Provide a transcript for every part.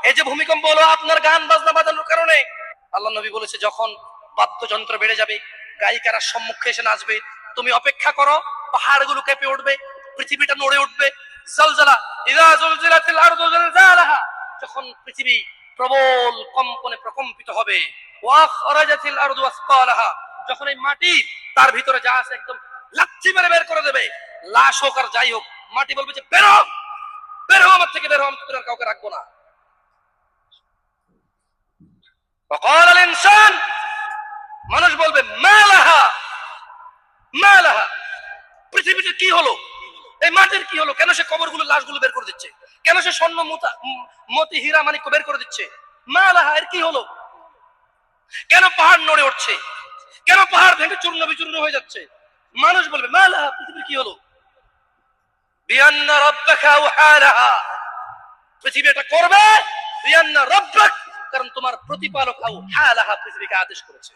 এই যে ভূমিকম্প হলো আপনার গান বাজনা বাজানোর কারণে। আল্লাহ নবী বলেছে যখন বাদ্যযন্ত্র বেড়ে যাবে, গায়িকারা সম্মুখে এসে নাচবে, তুমি অপেক্ষা করো, পাহাড়গুলো কেঁপে উঠবে, পৃথিবীটা নড়ে উঠবে। জালজালা ইযা জুলজিলাতিল আরদু জিলজালাহা, যখন পৃথিবী প্রবল কম্পনে প্রকম্পিত হবে। ওয়া আখরাজাতিল আরদু আসকালাহা, যখন এই মাটি তার ভিতরে যা আছে একদম লাথি মেরে বের করে দেবে, লাশ হোক আর যাই হোক, মাটি বলবে যে বের হও, বের হও আমার থেকে, বের হও, আমি তোর আর কাউকে রাখবো না। وقال الانسان, মানুষ বলবে মালাহা মালাহা, পৃথিবীতে কি হলো, এই মাটির কি হলো, কেন সে কবরগুলো লাশগুলো বের করে দিচ্ছে, কেন সে স্বর্ণ মতি হীরা মানিক্য বের করে দিচ্ছে, মালাহা, এর কি হলো, কেন পাহাড় নড়ে উঠছে, কেন পাহাড় ভেঙে চূর্ণ বিচূর্ণ হয়ে যাচ্ছে। মানুষ বলবে মালাহা, পৃথিবীর কি হলো, বিআন্না রাব্বাকা আওহালাহা, পৃথিবী এটা করবে, বিআন্না রাব্বাক, কারণ তোমার প্রতিপালক আওহালাহা, পৃথিবীকে আদেশ করেছে।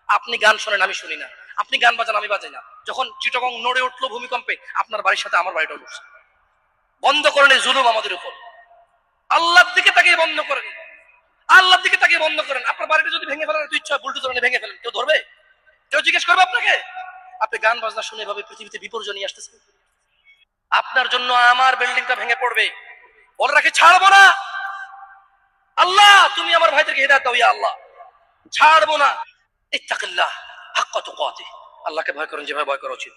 আপনি গান শোনেন, আমি শুনি না, আপনি গান বাজান, আমি বাজাই না। যখন চিটাগং নড়ে উঠলো ভূমিকম্পে, আপনার বাড়ির সাথে আমার বাড়িটা উঠছে। বন্ধ করেন এই জুলুম আমাদের উপর। আল্লাহর দিকে তাকিয়ে বন্ধ করেন, আল্লাহর দিকে তাকিয়ে বন্ধ করেন। আপনার বাড়িটা যদি ভেঙে ফেলার ইচ্ছা হয়, বুলডোজার ভেঙে ফেলেন, কেউ ধরবে? কেউ জিজ্ঞেস করবে আপনাকে? আপনি গান বাজনা শুনে এভাবে পৃথিবীতে বিপর্যয় নিয়ে আসতেছেন। আপনার জন্য আমার বিল্ডিংটা ভেঙে পড়বে, বলে রাখি ছাড়বো না। আল্লাহ তুমি আমার ভাইদেরকে হিদায়াত দাও, ইয়া আল্লাহ, ছাড়বো না। ইত্তাকিল্লাহ হাক্কা তুকাতিহ, আল্লাহকে ভয় করেন যেভাবে ভয় করা উচিত।